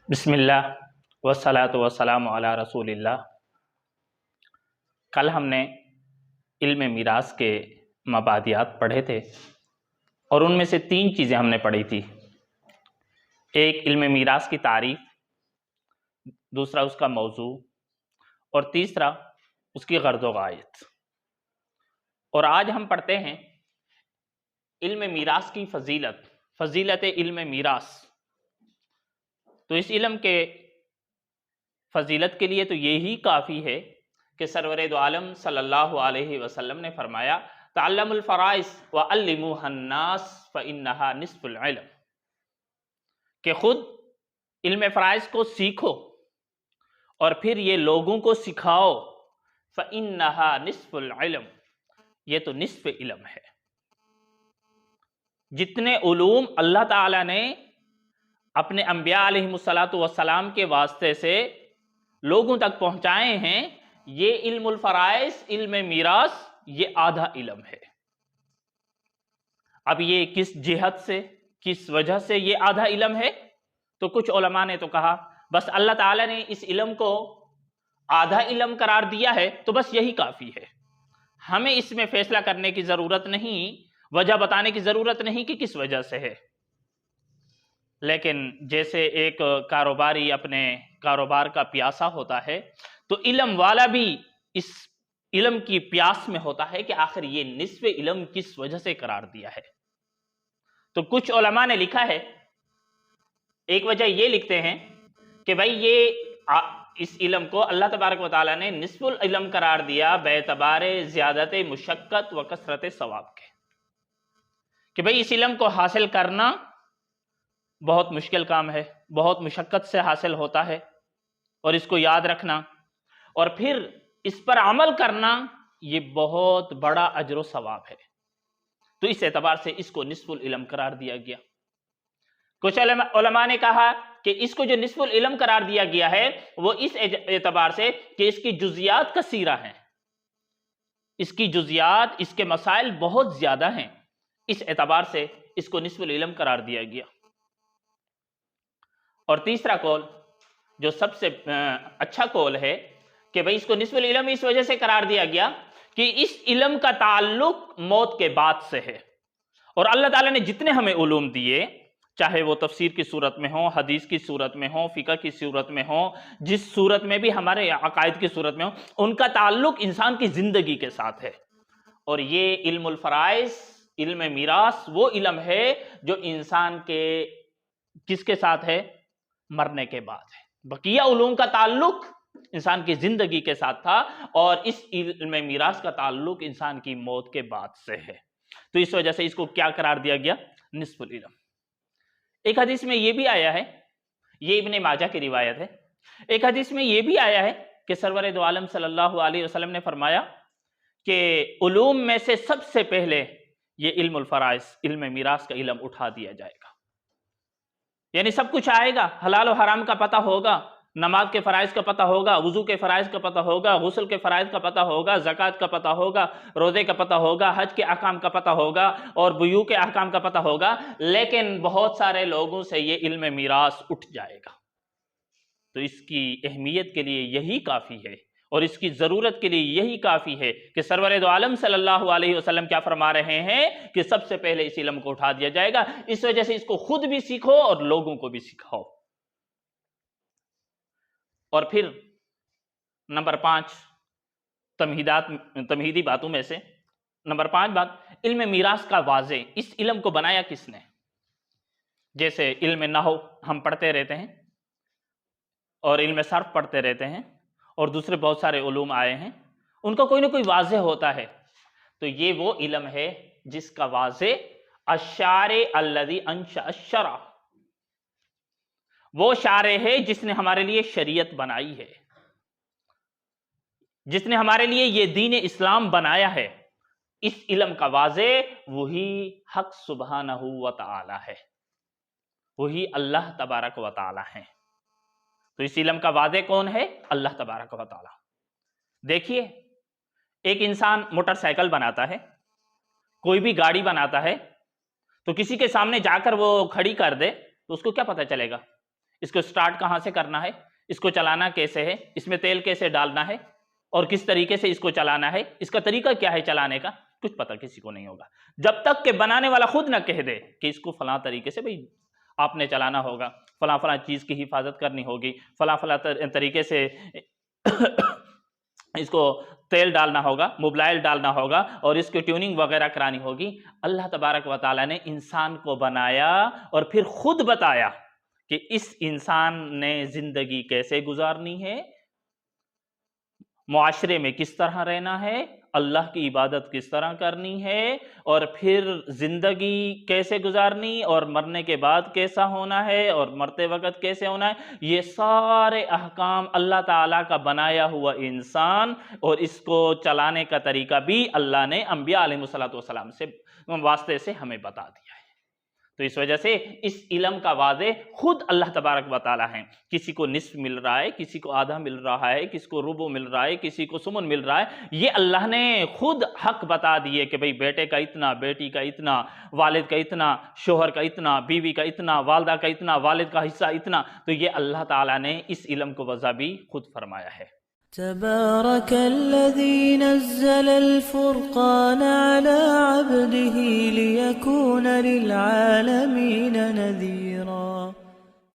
بسم اللہ والصلاۃ والسلام علی رسول اللہ۔ کل ہم نے علم میراث کے مبادیات پڑھے تھے اور ان میں سے 3 چیزیں ہم نے پڑھی تھی۔ ایک علم میراث کی تعریف، دوسرا اس کا موضوع، اور تیسرا اس کی غرض و غایت۔ اور آج ہم پڑھتے ہیں علم میراث کی فضیلت علم میراث۔ تو اس علم کے فضیلت کے لیے تو یہی کافی ہے کہ سرور دو عالم صلی اللہ علیہ وسلم نے فرمایا تعلموا الفرائض وعلموها الناس فإنها نصف العلم، کہ خود علم فرائض کو سیکھو اور پھر یہ لوگوں کو سکھاؤ، فإنها نصف العلم، یہ تو نصف علم ہے۔ جتنے علوم اللہ تعالیٰ نے اپنے انبیاء علیہ السلام کے واسطے سے لوگوں تک پہنچائے ہیں، یہ علم الفرائض، علم میراث، یہ آدھا علم ہے۔ اب یہ کس جہت سے، کس وجہ سے یہ آدھا علم ہے؟ تو کچھ علماء نے تو کہا بس اللہ تعالیٰ نے اس علم کو آدھا علم قرار دیا ہے تو بس یہی کافی ہے، ہمیں اس میں فیصلہ کرنے کی ضرورت نہیں، وجہ بتانے کی ضرورت نہیں کہ کس وجہ سے ہے۔ لیکن جیسے ایک کاروباری اپنے کاروبار کا پیاسا ہوتا ہے، تو علم والا بھی اس علم کی پیاس میں ہوتا ہے کہ آخر یہ نصف علم کس وجہ سے قرار دیا ہے۔ تو کچھ علماء نے لکھا ہے، ایک وجہ یہ لکھتے ہیں کہ بھائی یہ اس علم کو اللہ تبارک و تعالیٰ نے نصف العلم قرار دیا باعتبار زیادت مشقت و کثرت ثواب کے، کہ بھائی اس علم کو حاصل کرنا بہت مشکل کام ہے، بہت مشقت سے حاصل ہوتا ہے، اور اس کو یاد رکھنا اور پھر اس پر عمل کرنا یہ بہت بڑا اجر و ثواب ہے۔ تو اس اعتبار سے اس کو نصف العلم قرار دیا گیا۔ کچھ علماء نے کہا کہ اس کو جو نصف العلم قرار دیا گیا ہے وہ اس اعتبار سے کہ اس کی جزیات کثیرہ ہیں، اس کی جزیات، اس کے مسائل بہت زیادہ ہیں، اس اعتبار سے اس کو نصف العلم قرار دیا گیا۔ اور تیسرا قول جو سب سے اچھا قول ہے کہ بھئی اس کو نصف العلم اس وجہ سے قرار دیا گیا کہ اس علم کا تعلق موت کے بعد سے ہے، اور اللہ تعالیٰ نے جتنے ہمیں علوم دیے، چاہے وہ تفسیر کی صورت میں ہوں، حدیث کی صورت میں ہوں، فقہ کی صورت میں ہوں، جس صورت میں بھی ہمارے عقائد کی صورت میں ہوں، ان کا تعلق انسان کی زندگی کے ساتھ ہے۔ اور یہ علم الفرائض، علم میراث، وہ علم ہے جو انسان کے کس کے ساتھ ہے؟ مرنے کے بعد ہے۔ بقیہ علوم کا تعلق انسان کی زندگی کے ساتھ تھا، اور اس علم میراث کا تعلق انسان کی موت کے بعد سے ہے۔ تو اس وجہ سے اس کو کیا قرار دیا گیا؟ نصف العلم۔ ایک حدیث میں یہ بھی آیا ہے، یہ ابن ماجہ کی روایت ہے، ایک حدیث میں یہ بھی آیا ہے کہ سرور دو عالم صلی اللہ علیہ وسلم نے فرمایا کہ علوم میں سے سب سے پہلے یہ علم الفرائض، علم میراث کا علم اٹھا دیا جائے گا۔ یعنی سب کچھ آئے گا، حلال و حرام کا پتہ ہوگا، نماز کے فرائض کا پتہ ہوگا، وضو کے فرائض کا پتہ ہوگا، غسل کے فرائض کا پتہ ہوگا، زکوٰۃ کا پتہ ہوگا، روزے کا پتہ ہوگا، حج کے احکام کا پتہ ہوگا، اور بیوع کے احکام کا پتہ ہوگا، لیکن بہت سارے لوگوں سے یہ علم میراث اٹھ جائے گا۔ تو اس کی اہمیت کے لیے یہی کافی ہے، اور اس کی ضرورت کے لیے یہی کافی ہے کہ سرور دو عالم صلی اللہ علیہ وسلم کیا فرما رہے ہیں کہ سب سے پہلے اس علم کو اٹھا دیا جائے گا۔ اس وجہ سے اس کو خود بھی سیکھو اور لوگوں کو بھی سکھاؤ۔ اور پھر نمبر 5 تمہیدی باتوں میں سے نمبر 5 بات، علم میراث کا واضح، اس علم کو بنایا کس نے؟ جیسے علم نحو ہم پڑھتے رہتے ہیں، اور علم صرف پڑھتے رہتے ہیں، اور دوسرے بہت سارے علوم آئے ہیں، ان کا کوئی نہ کوئی واضح ہوتا ہے۔ تو یہ وہ علم ہے جس کا واضح الشارع الذی انشأ الشرع، وہ شارع ہے جس نے ہمارے لیے شریعت بنائی ہے، جس نے ہمارے لیے یہ دین اسلام بنایا ہے۔ اس علم کا واضح وہی حق سبحانہ و تعالی ہے، وہی اللہ تبارک و تعالی ہے۔ تو اس علم کا واضح کون ہے؟ اللہ تبارک و تعالی۔ دیکھیے، ایک انسان موٹر سائیکل بناتا ہے، کوئی بھی گاڑی بناتا ہے، تو کسی کے سامنے جا کر وہ کھڑی کر دے تو اس کو کیا پتہ چلے گا؟ اس کو سٹارٹ کہاں سے کرنا ہے، اس کو چلانا کیسے ہے، اس میں تیل کیسے ڈالنا ہے اور کس طریقے سے اس کو چلانا ہے، اس کا طریقہ کیا ہے چلانے کا، کچھ پتہ کسی کو نہیں ہوگا جب تک کہ بنانے والا خود نہ کہہ دے کہ اس کو فلاں طریقے سے بھئی آپ نے چلانا ہوگا، فلاں فلاں چیز کی حفاظت کرنی ہوگی، فلاں فلاں طریقے سے اس کو تیل ڈالنا ہوگا، موبلائل ڈالنا ہوگا اور اس کی ٹیوننگ وغیرہ کرانی ہوگی۔ اللہ تبارک و تعالیٰ نے انسان کو بنایا اور پھر خود بتایا کہ اس انسان نے زندگی کیسے گزارنی ہے، معاشرے میں کس طرح رہنا ہے، اللہ کی عبادت کس طرح کرنی ہے، اور پھر زندگی کیسے گزارنی اور مرنے کے بعد کیسا ہونا ہے اور مرتے وقت کیسے ہونا ہے، یہ سارے احکام اللہ تعالیٰ کا بنایا ہوا انسان اور اس کو چلانے کا طریقہ بھی اللہ نے انبیاء علیہ السلام سے واسطے سے ہمیں بتا دیا ہے۔ تو اس وجہ سے اس علم کا واضح خود اللہ تبارک و تعالیٰ ہیں۔ کسی کو نصف مل رہا ہے، کسی کو آدھا مل رہا ہے، کسی کو ربع مل رہا ہے، کسی کو ثمن مل رہا ہے، یہ اللہ نے خود حق بتا دیے کہ بھئی بیٹے کا اتنا، بیٹی کا اتنا، والد کا اتنا، شوہر کا اتنا، بیوی کا اتنا، والدہ کا اتنا، والد کا حصہ اتنا، تو یہ اللہ تعالیٰ نے اس علم کو وضع بھی خود فرمایا ہے۔ تبارك الذي نزل الفرقان على عبده ليكون للعالمين نذيرا